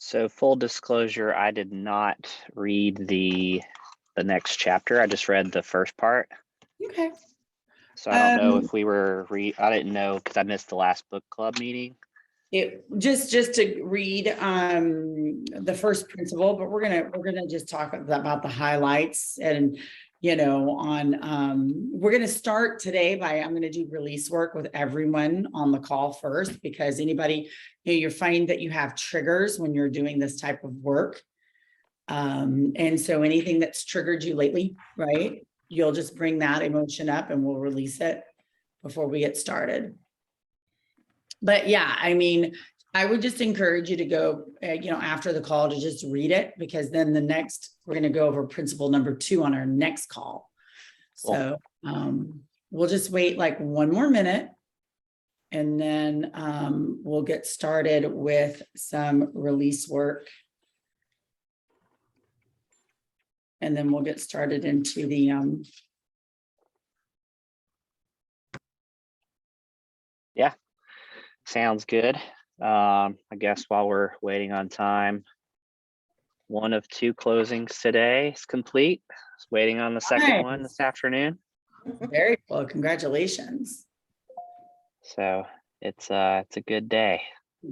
So full disclosure, I did not read the next chapter. I just read the first part. Okay. So I don't know if we were I didn't know because I missed the last book club meeting. It just to read the first principle, but we're gonna just talk about the highlights and we're gonna start today by I'm gonna do release work with everyone on the call first, because anybody you find that you have triggers when you're doing this type of work. And so anything that's triggered you lately, right? You'll just bring that emotion up and we'll release it before we get started. But yeah, I mean, I would just encourage you to go, after the call to just read it, because then we're going to go over principle number 2 on our next call. Cool. So we'll just wait like 1 more minute and then we'll get started with some release work. And then we'll get started into the Yeah. Sounds good. I guess while we're waiting on time, 1 of 2 closings today is complete. Just waiting on the second one this afternoon. Very cool. Congratulations. So it's a good day.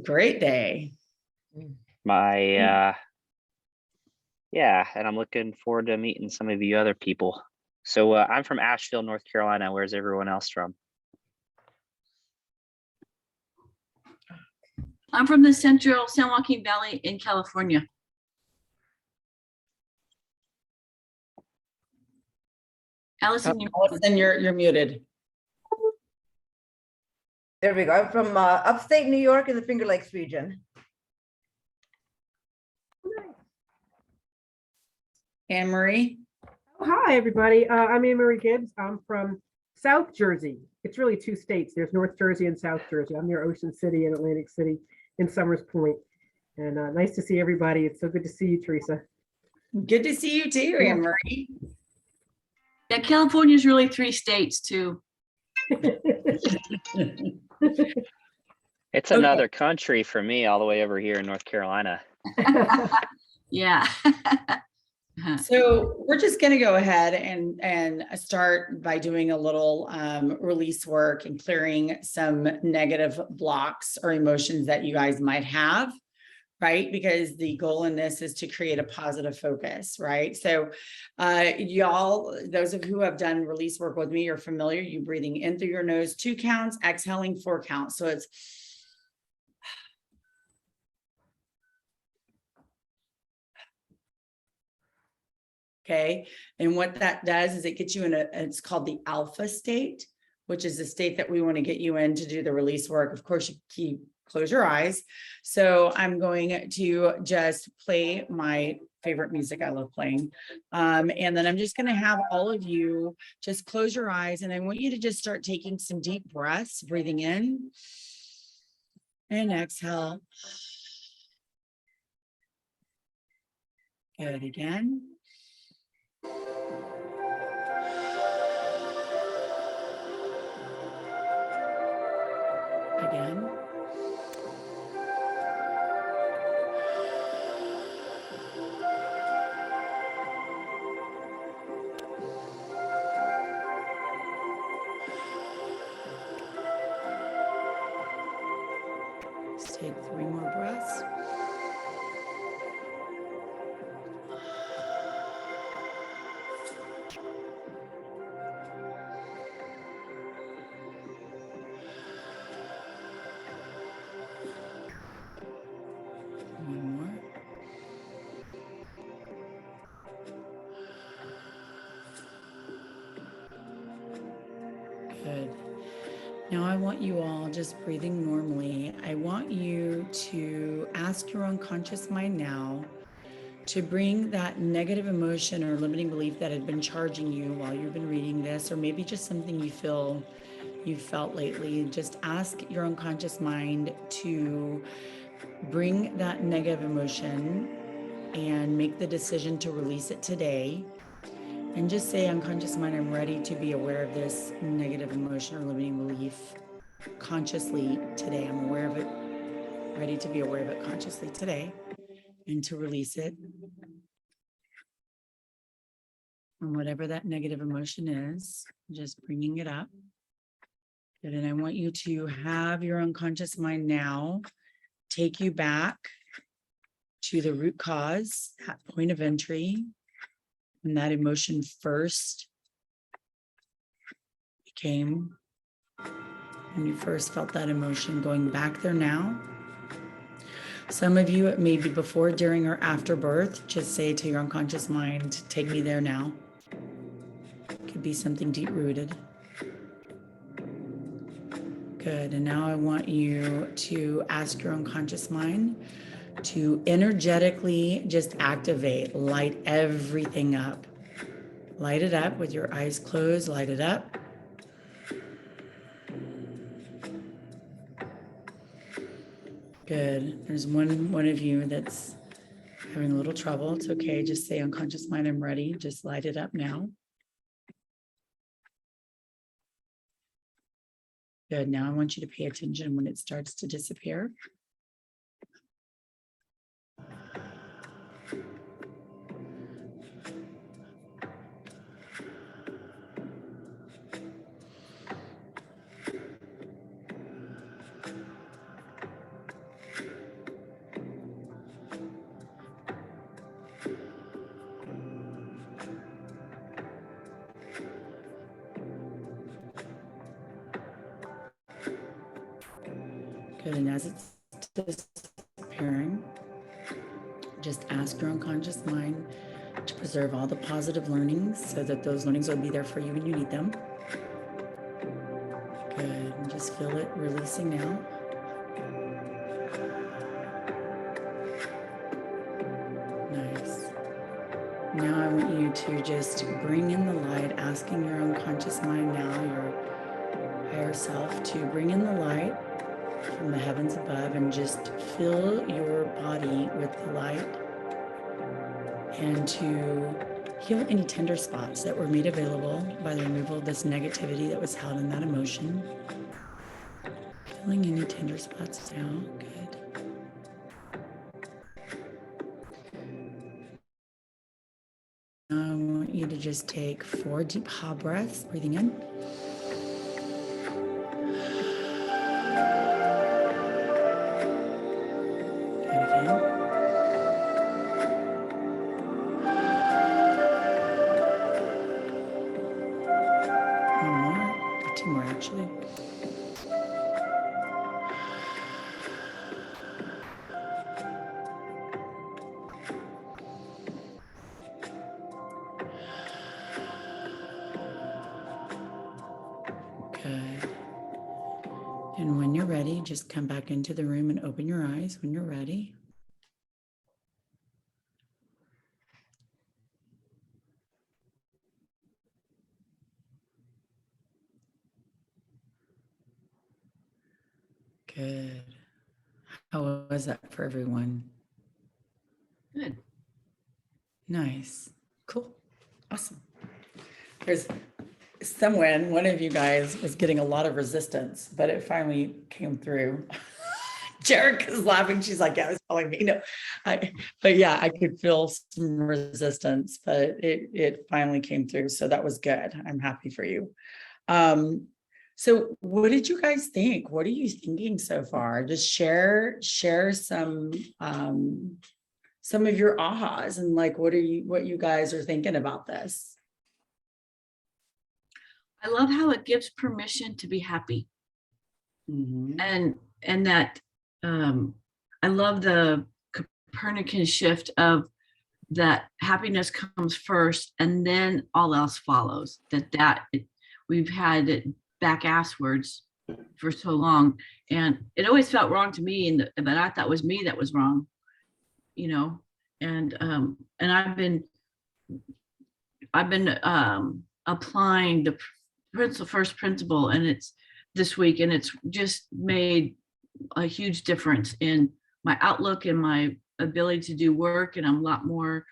Great day. Yeah, and I'm looking forward to meeting some of you other people. So I'm from Asheville, North Carolina. Where's everyone else from? I'm from the central San Joaquin Valley in California. Allison, you're muted. There we go. I'm from upstate New York in the Finger Lakes region. Anne Marie. Hi, everybody. I'm Anne Marie Gibbs. I'm from South Jersey. It's really 2 states. There's North Jersey and South Jersey. I'm near Ocean City and Atlantic City in Summers Point. And nice to see everybody. It's so good to see you, Teresa. Good to see you too, Anne Marie. Yeah, California is really 3 states too. It's another country for me, all the way over here in North Carolina. Yeah. So we're just going to go ahead and start by doing a little release work and clearing some negative blocks or emotions that you guys might have, right? Because the goal in this is to create a positive focus, right? So y'all, those of you who have done release work with me, you're familiar, you breathing in through your nose 2 counts, exhaling 4 counts. So it's okay. And what that does is it gets you in it's called the alpha state, which is the state that we want to get you in to do the release work. Of course, you close your eyes. So I'm going to just play my favorite music I love playing. And then I'm just going to have all of you just close your eyes. And I want you to just start taking some deep breaths, breathing in and exhale. Good again. Again. Let's take 3 more breaths. One more. Good. Now I want you all just breathing normally. I want you to ask your unconscious mind now to bring that negative emotion or limiting belief that had been charging you while you've been reading this, or maybe just something you felt lately. Just ask your unconscious mind to bring that negative emotion and make the decision to release it today. And just say, unconscious mind, I'm ready to be aware of this negative emotion or limiting belief consciously today. I'm aware of it, ready to be aware of it consciously today. and to release it. And whatever that negative emotion is, just bringing it up. Good, and I want you to have your unconscious mind now take you back to the root cause, that point of entry, when that emotion first became, when you first felt that emotion, going back there now. Some of you, it may be before, during, or after birth. Just say to your unconscious mind, take me there now. Could be something deep rooted. Good. And now I want you to ask your unconscious mind to energetically just activate, light everything up. Light it up with your eyes closed, light it up. Good. There's one of you that's having a little trouble. It's okay. Just say, unconscious mind, I'm ready. Just light it up now. Good. Now I want you to pay attention when it starts to disappear. Good. And as it's disappearing, just ask your unconscious mind to preserve all the positive learnings so that those learnings will be there for you when you need them. Good. And just feel it releasing now. Nice. Now I want you to just bring in the light, asking your unconscious mind now, your higher self, to bring in the light from the heavens above and just fill your body with the light, and to heal any tender spots that were made available by the removal of this negativity that was held in that emotion. Filling any tender spots now. Good. Now I want you to just take 4 deep ha breaths, breathing in. Actually. Good. And when you're ready, just come back into the room and open your eyes when you're ready. Good. How was that for everyone? Good. Nice. Cool. Awesome. There's someone, one of you guys was getting a lot of resistance, but it finally came through. Jerica is laughing. She's like, yeah, it was calling me. No, but yeah, I could feel some resistance, but it finally came through. So that was good. I'm happy for you. So what did you guys think? What are you thinking so far? Just share some of your ahas and like, what you guys are thinking about this? I love how it gives permission to be happy. Mm-hmm. And that I love the Copernican shift of that happiness comes first and then all else follows. We've had it back asswards for so long, and it always felt wrong to me, but I thought it was me that was wrong, you know. And I've been applying the first principle, and it's this week, and it's just made a huge difference in my outlook and my ability to do work. And I'm a lot more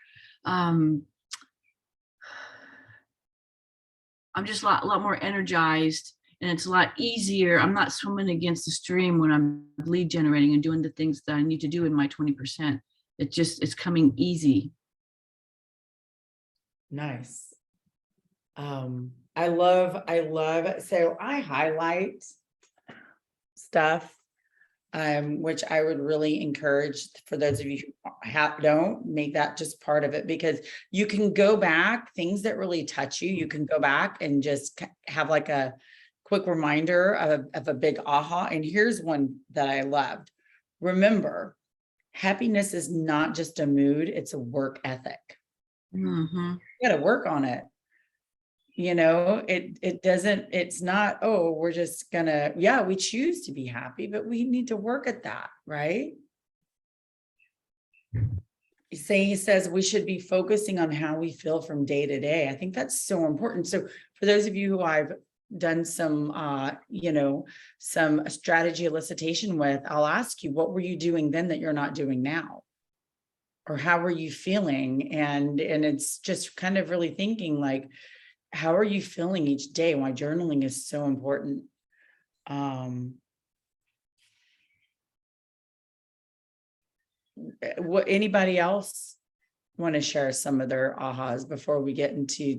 I'm just a lot more energized, and it's a lot easier. I'm not swimming against the stream when I'm lead generating and doing the things that I need to do in my 20%. it's coming easy. Nice. I love, so I highlight stuff, which I would really encourage for those of you who don't make that just part of it, because you can go back, things that really touch you, you can go back and just have like a quick reminder of a big aha. And here's one that I loved. Remember, happiness is not just a mood, it's a work ethic. Mm-hmm. You got to work on it. You know, it's not, oh, we're just gonna, yeah, we choose to be happy, but we need to work at that, right? He says we should be focusing on how we feel from day to day. I think that's so important. So for those of you who I've done some, some strategy elicitation with, I'll ask you, what were you doing then that you're not doing now? Or how were you feeling? And it's just kind of really thinking like, how are you feeling each day? Why journaling is so important. What, anybody else want to share some of their ahas before we get into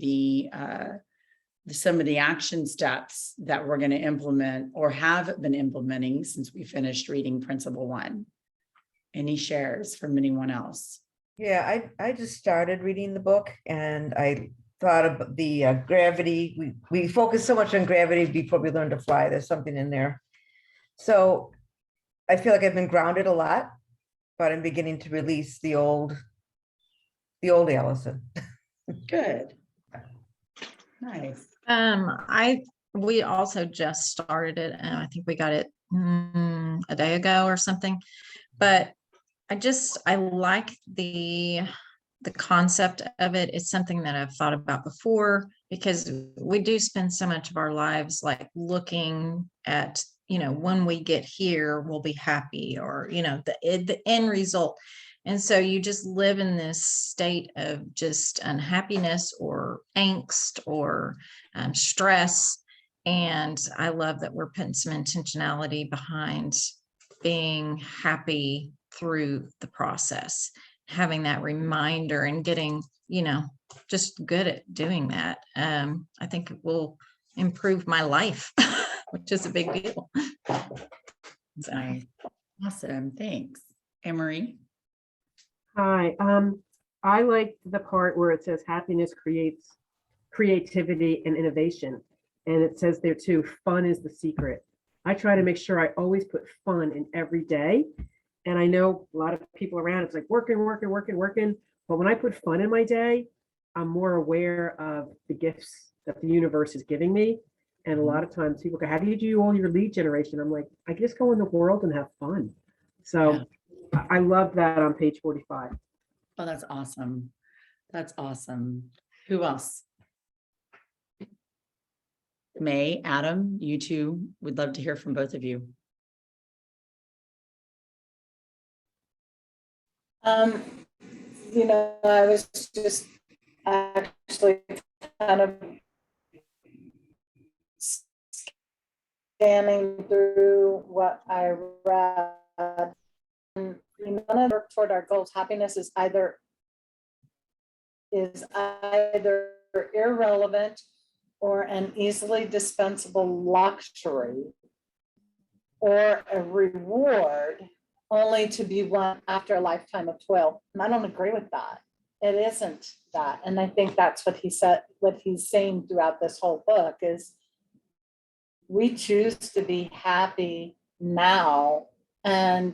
some of the action steps that we're going to implement or have been implementing since we finished reading Principle 1? Any shares from anyone else? Yeah, I just started reading the book and I thought of the gravity. We focus so much on gravity before we learn to fly. There's something in there. So I feel like I've been grounded a lot, but I'm beginning to release the old Allison. Good. Nice. We also just started it, and I think we got it a day ago or something. But I like the concept of it. It's something that I've thought about before, because we do spend so much of our lives like looking at, when we get here, we'll be happy, or, the end result. And so you just live in this state of just unhappiness or angst or stress. And I love that we're putting some intentionality behind being happy through the process, having that reminder and getting, just good at doing that. I think it will improve my life, which is a big deal. So. Nice. Awesome. Thanks. Anne-Marie? Hi, I like the part where it says happiness creates creativity and innovation. And it says there too, fun is the secret. I try to make sure I always put fun in every day. And I know a lot of people around, it's like working. But when I put fun in my day, I'm more aware of the gifts that the universe is giving me. And a lot of times people go, how do you do all your lead generation? I'm like, I just go in the world and have fun. So I love that on page 45. Oh, that's awesome. That's awesome. Who else? May, Adam, you two, we'd love to hear from both of you. I was just actually kind of scanning through what I read. And work toward our goals. Happiness is either irrelevant or an easily dispensable luxury, or a reward only to be won after a lifetime of toil. And I don't agree with that. It isn't that. And I think that's what he said, what he's saying throughout this whole book is we choose to be happy now, and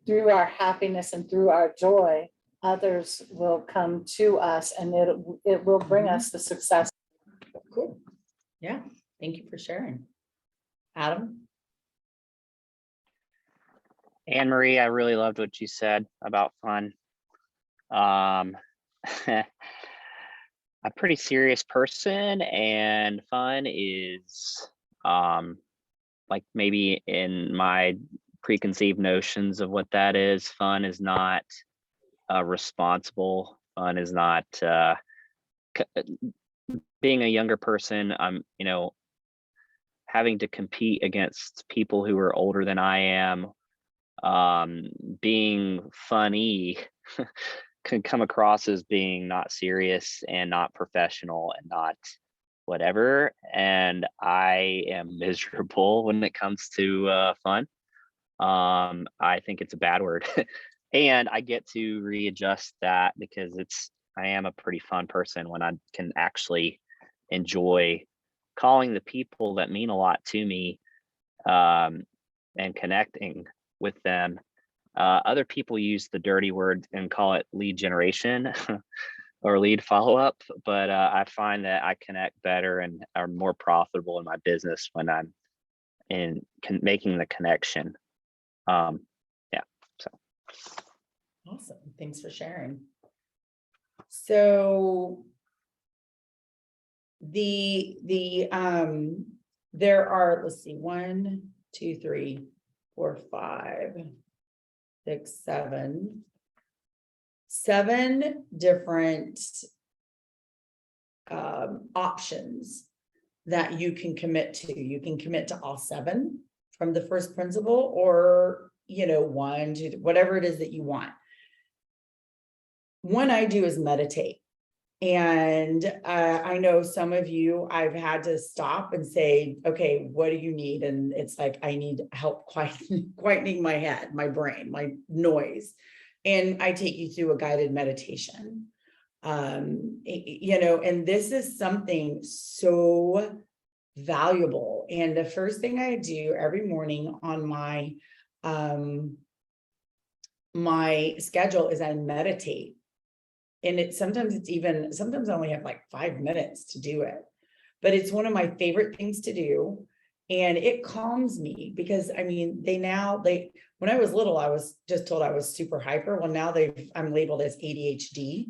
through our happiness and through our joy, others will come to us, and it will bring us the success. Cool. Yeah. Thank you for sharing. Adam? Anne-Marie, I really loved what you said about fun. I'm a pretty serious person, and fun is like maybe in my preconceived notions of what that is. Fun is not responsible. Fun is not being a younger person. I'm, having to compete against people who are older than I am, being funny can come across as being not serious and not professional and not whatever. And I am miserable when it comes to fun. I think it's a bad word. And I get to readjust that because I am a pretty fun person when I can actually enjoy calling the people that mean a lot to me, and connecting with them. Other people use the dirty word and call it lead generation or lead follow-up, but I find that I connect better and are more profitable in my business when I'm making the connection. Yeah, so. Awesome. Thanks for sharing. So there are, let's see, 1, 2, 3, 4, 5, 6, 7 different options that you can commit to. You can commit to all 7 from the first principle, or 1, 2, whatever it is that you want. One I do is meditate. And I know some of you, I've had to stop and say, okay, what do you need? And it's like, I need help quietening my head, my brain, my noise. And I take you through a guided meditation. And this is something so valuable. And the first thing I do every morning on my schedule is I meditate. And sometimes I only have like 5 minutes to do it, but it's one of my favorite things to do. And it calms me because when I was little, I was just told I was super hyper. Well, now I'm labeled as ADHD.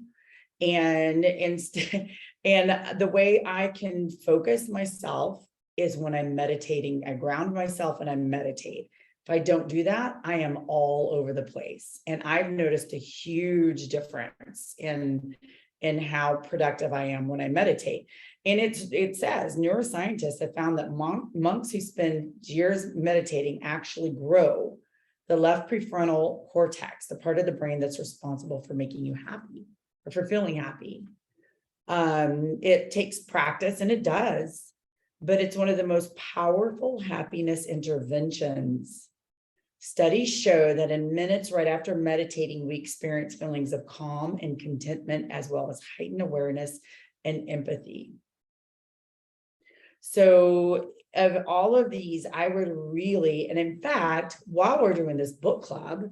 And the way I can focus myself is when I'm meditating. I ground myself and I meditate. If I don't do that, I am all over the place. And I've noticed a huge difference in how productive I am when I meditate. And it says neuroscientists have found that monks who spend years meditating actually grow the left prefrontal cortex, the part of the brain that's responsible for making you happy or for feeling happy. It takes practice, and it does, but it's one of the most powerful happiness interventions. Studies show that in minutes right after meditating, we experience feelings of calm and contentment, as well as heightened awareness and empathy. So of all of these, I would really, and in fact, while we're doing this book club,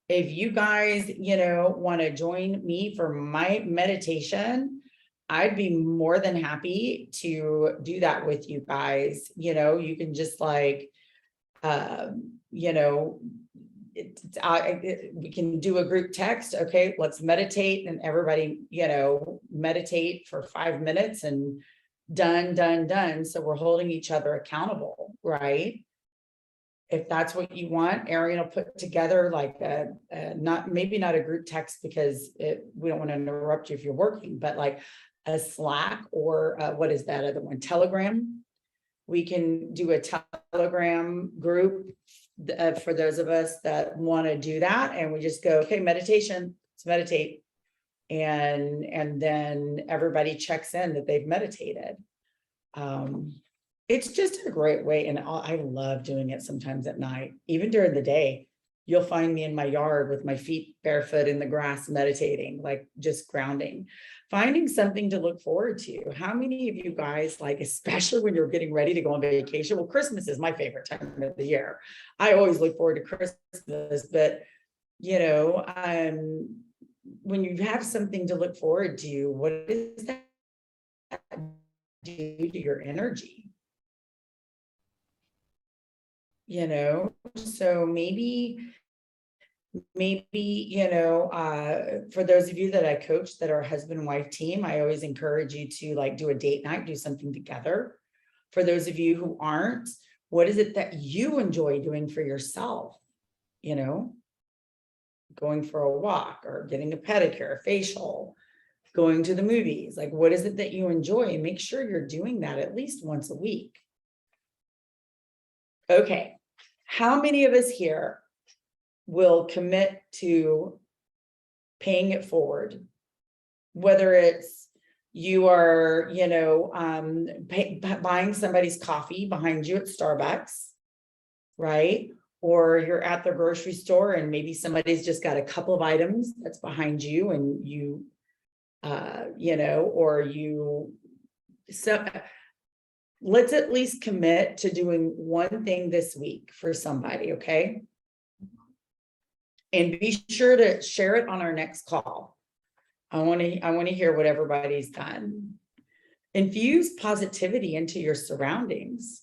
if you guys, want to join me for my meditation, I'd be more than happy to do that with you guys. You can just we can do a group text. Okay, let's meditate, and everybody, meditate for 5 minutes and done. So we're holding each other accountable, right? If that's what you want, Arian will put together like maybe not a group text because we don't want to interrupt you if you're working, but like a Slack or what is that other one? Telegram. We can do a Telegram group for those of us that want to do that. And we just go, okay, meditation, let's meditate. And then everybody checks in that they've meditated. It's just a great way. And I love doing it sometimes at night, even during the day. You'll find me in my yard with my feet barefoot in the grass, meditating, like just grounding, finding something to look forward to. How many of you guys, especially when you're getting ready to go on vacation? Well, Christmas is my favorite time of the year. I always look forward to Christmas, but when you have something to look forward to, what does that do to your energy? So maybe, for those of you that I coach that are a husband and wife team, I always encourage you to do a date night, do something together. For those of you who aren't, what is it that you enjoy doing for yourself? Going for a walk or getting a pedicure, a facial, going to the movies. What is it that you enjoy? And make sure you're doing that at least once a week. Okay. How many of us here will commit to paying it forward? Whether it's you are, buying somebody's coffee behind you at Starbucks, right? Or you're at the grocery store and maybe somebody's just got a couple of items that's behind you and you, so let's at least commit to doing one thing this week for somebody, okay? And be sure to share it on our next call. I want to hear what everybody's done. Infuse positivity into your surroundings.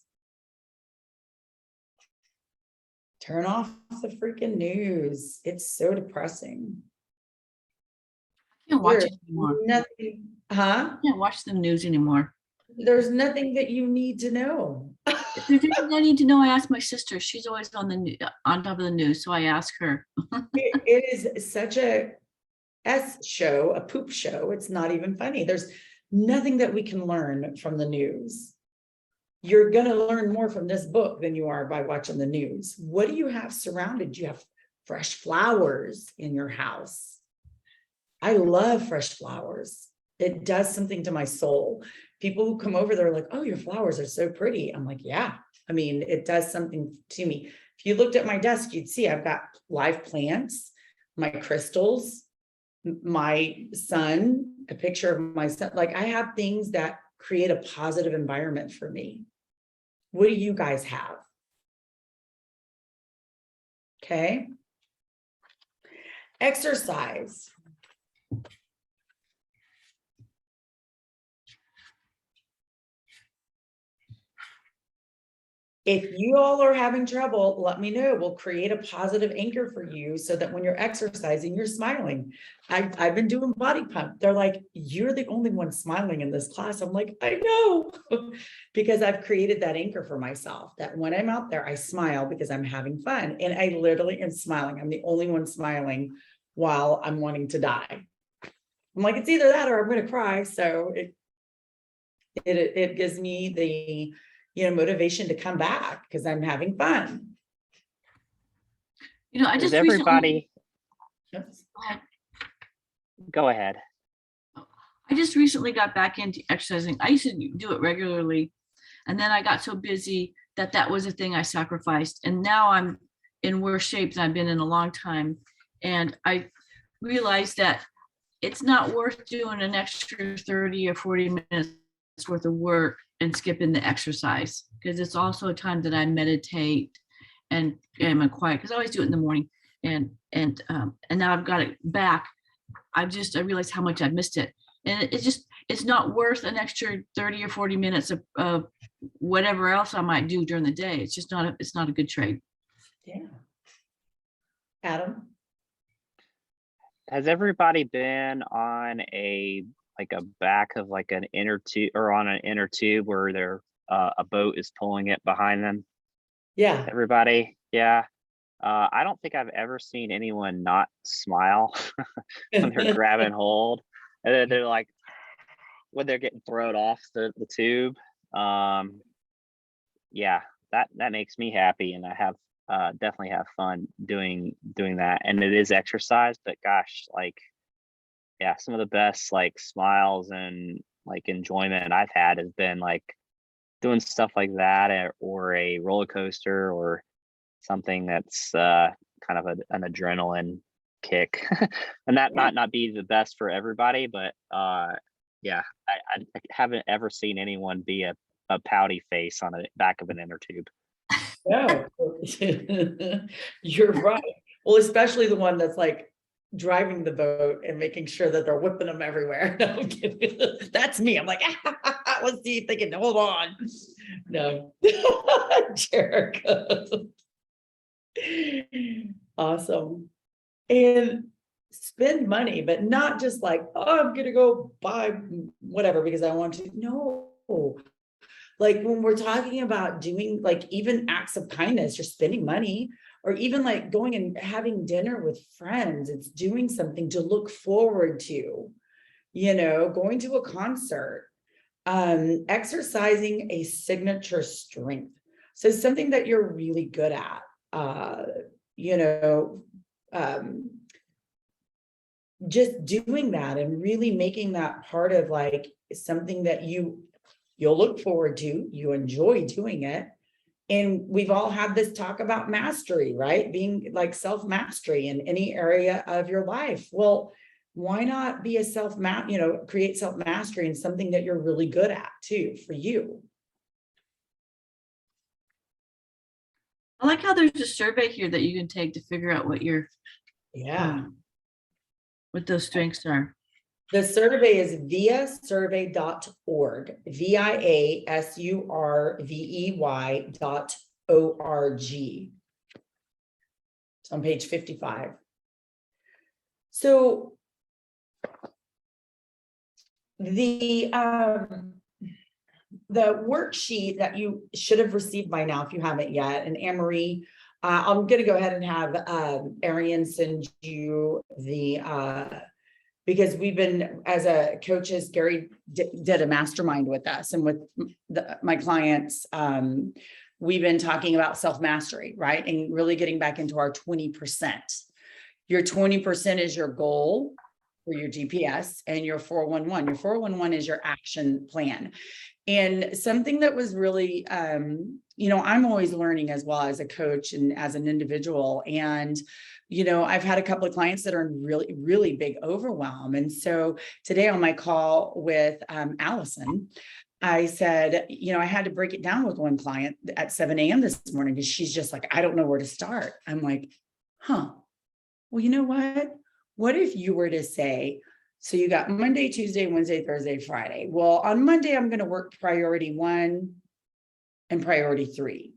Turn off the freaking news. It's so depressing. I can't watch There's it anymore. nothing, huh? I can't watch the news anymore. There's nothing that you need to know. If there's anything I need to know, I ask my sister. She's always on top of the news, so I ask her. It is such a show, a poop show. It's not even funny. There's nothing that we can learn from the news. You're going to learn more from this book than you are by watching the news. What do you have surrounded? You have fresh flowers in your house. I love fresh flowers. It does something to my soul. People who come over, they're like, oh, your flowers are so pretty. I'm like, yeah, I mean, it does something to me. If you looked at my desk, you'd see I've got live plants, my crystals, my son, a picture of my son. Like I have things that create a positive environment for me. What do you guys have? Okay. Exercise. If you all are having trouble, let me know. We'll create a positive anchor for you so that when you're exercising, you're smiling. I've been doing body pump. They're like, you're the only one smiling in this class. I'm like, I know, because I've created that anchor for myself that when I'm out there, I smile because I'm having fun. And I literally am smiling. I'm the only one smiling while I'm wanting to die. I'm like, it's either that or I'm going to cry. So it gives me the motivation to come back because I'm having fun. I Does just everybody Oops. go ahead? I just recently got back into exercising. I used to do it regularly, and then I got so busy that was a thing I sacrificed. And now I'm in worse shape than I've been in a long time. And I realized that it's not worth doing an extra 30 or 40 minutes worth of work and skipping the exercise, because it's also a time that I meditate and am quiet, because I always do it in the morning. And now I've got it back. I realized how much I've missed it. And it's not worth an extra 30 or 40 minutes of whatever else I might do during the day. It's not a good trade. Yeah. Adam? Has everybody been on a back of like an inner tube or on an inner tube where they're a boat is pulling it behind them? Yeah. Everybody? Yeah. I don't think I've ever seen anyone not smile when they're grabbing hold. And they're like, when they're getting thrown off the tube. Yeah, that makes me happy, and I have definitely have fun doing that. And it is exercise, but gosh, yeah, some of the best smiles and enjoyment I've had has been doing stuff like that, or a roller coaster, or something that's kind of an adrenaline kick. And that might not be the best for everybody, but yeah, I haven't ever seen anyone be a pouty face on the back of an inner tube. No, you're right. Well, especially the one that's driving the boat and making sure that they're whipping them everywhere. No, I'm kidding. That's me. I'm like, let's see if they can hold on. No, Jericho. Awesome. And spend money, but not just oh, I'm gonna go buy whatever because I want to. No. When we're talking about doing even acts of kindness, you're spending money, or even going and having dinner with friends. It's doing something to look forward to, going to a concert, exercising a signature strength. So something that you're really good at. you know, just doing that and really making that part of like something that you'll look forward to, you enjoy doing it. And we've all had this talk about mastery, right? Being like self-mastery in any area of your life. Well, why not be a create self-mastery in something that you're really good at too, for you? I like how there's a survey here that you can take to figure out what your Yeah. what those strengths are. The survey is viasurvey.org, viasurvey.org. It's on page 55. So the worksheet that you should have received by now, if you haven't yet, and Anne-Marie, I'm going to go ahead and have Arian send you the because we've been, as a coaches, Gary did a mastermind with us and with my clients. We've been talking about self-mastery, right? And really getting back into our 20%. Your 20% is your goal for your GPS, and your 411. Your 411 is your action plan. And something that was really, I'm always learning as well as a coach and as an individual. And I've had a couple of clients that are in really, really big overwhelm. And so today on my call with Allison, I said, I had to break it down with one client at 7 a.m. this morning because she's just like, I don't know where to start. I'm like, well, you know what? What if you were to say, so you got Monday, Tuesday, Wednesday, Thursday, Friday. Well, on Monday, I'm going to work priority 1 and priority 3.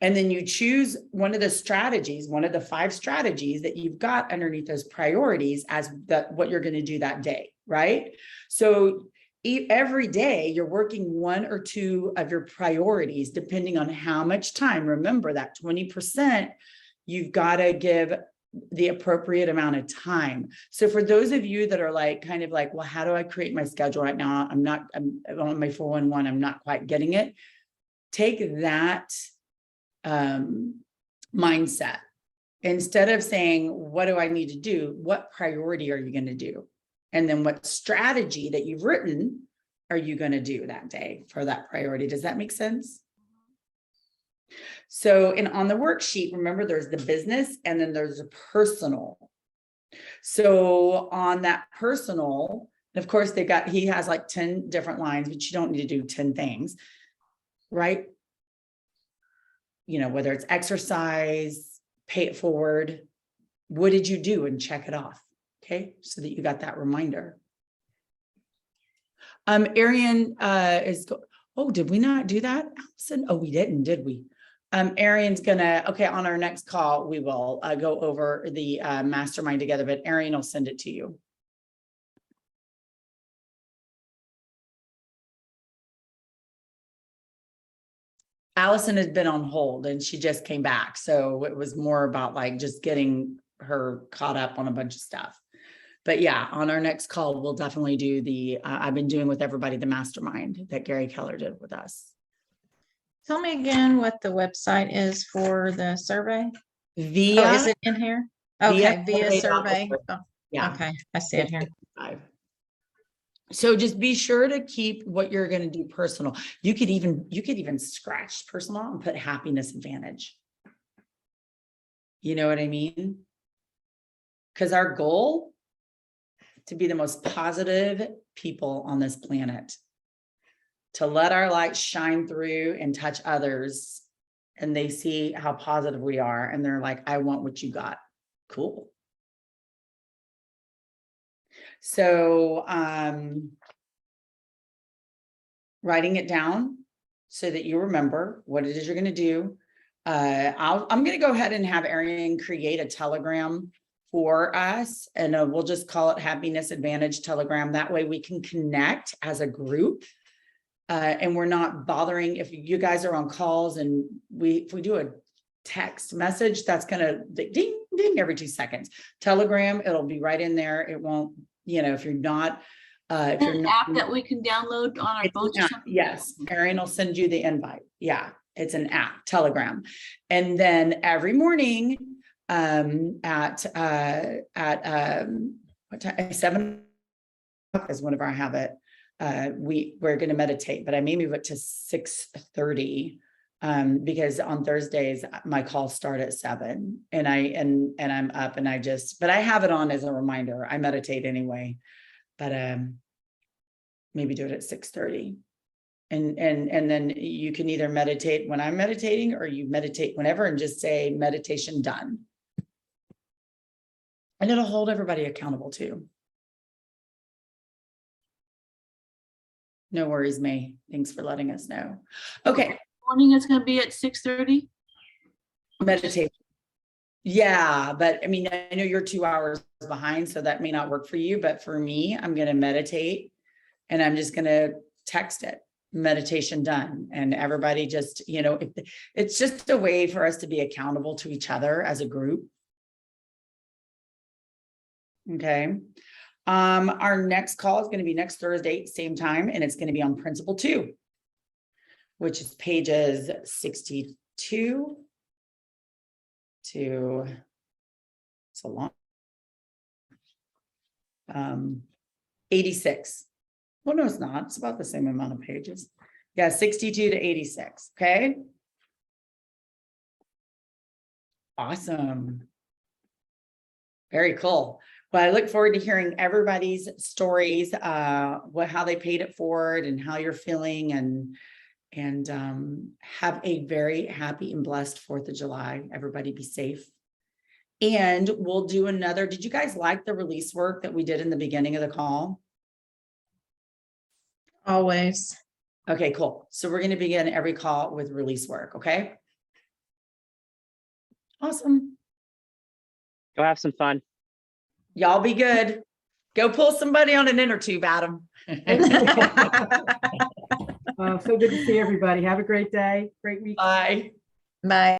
And then you choose one of the strategies, one of the 5 strategies that you've got underneath those priorities as what you're going to do that day, right? So every day you're working 1 or 2 of your priorities, depending on how much time. Remember that 20%, you've got to give the appropriate amount of time. So for those of you that are kind of like, well, how do I create my schedule right now? I'm on my 411. I'm not quite getting it. Take that mindset. Instead of saying, what do I need to do? What priority are you going to do? And then what strategy that you've written are you going to do that day for that priority? Does that make sense? So, and on the worksheet, remember there's the business and then there's the personal. So on that personal, of course he has like 10 different lines, but you don't need to do 10 things, right? Whether it's exercise, pay it forward, what did you do, and check it off. Okay. So that you got that reminder. Arian did we not do that, Allison? Oh, we didn't, did we? Arian's on our next call, we will go over the mastermind together, but Arian will send it to you. Allison has been on hold and she just came back. So it was more about just getting her caught up on a bunch of stuff. But yeah, on our next call, we'll definitely do I've been doing with everybody the mastermind that Gary Keller did with us. Tell me again what the website is for the survey. Is it in here? Okay, via survey. Oh, yeah. Okay, I see it here. So just be sure to keep what you're going to do personal. You could even scratch personal and put happiness advantage. You know what I mean? Because our goal to be the most positive people on this planet, to let our light shine through and touch others, and they see how positive we are and they're like, I want what you got. Cool. So writing it down so that you remember what it is you're going to do. I'm going to go ahead and have Arian create a Telegram for us, and we'll just call it Happiness Advantage Telegram. That way we can connect as a group. And we're not bothering if you guys are on calls and if we do a text message, that's going to ding, ding every 2 seconds. Telegram, it'll be right in there. It won't, if you're not, if you're not, app that we can download on our phones or something. Yes. Arian will send you the invite. Yeah. It's an app, Telegram. And then every morning, at what time? 7 o'clock is whenever I have it. We're going to meditate, but I may move it to 6:30. Because on Thursdays, my calls start at 7 and I'm up and but I have it on as a reminder. I meditate anyway, but, maybe do it at 6:30. And then you can either meditate when I'm meditating or you meditate whenever and just say meditation done. And it'll hold everybody accountable too. No worries, May. Thanks for letting us know. Okay. Morning is gonna be at 6:30. Meditation. Yeah, but I mean, I know you're 2 hours behind, so that may not work for you, but for me, I'm going to meditate and I'm just going to text it, meditation done. And everybody just, it's just a way for us to be accountable to each other as a group. Okay. Our next call is going to be next Thursday, same time, and it's going to be on Principle 2, which is pages 62 to, it's a long, 86. Well, no, it's not. It's about the same amount of pages. Yeah, 62 to 86. Okay. Awesome. Very cool. Well, I look forward to hearing everybody's stories, how they paid it forward and how you're feeling, and have a very happy and blessed 4th of July. Everybody be safe. And we'll do another. Did you guys like the release work that we did in the beginning of the call? Always. Okay, cool. So we're going to begin every call with release work. Okay. Awesome. Go have some fun. Y'all be good. Go pull somebody on an inner tube, Adam. So good to see everybody. Have a great day, great week. Bye. Bye.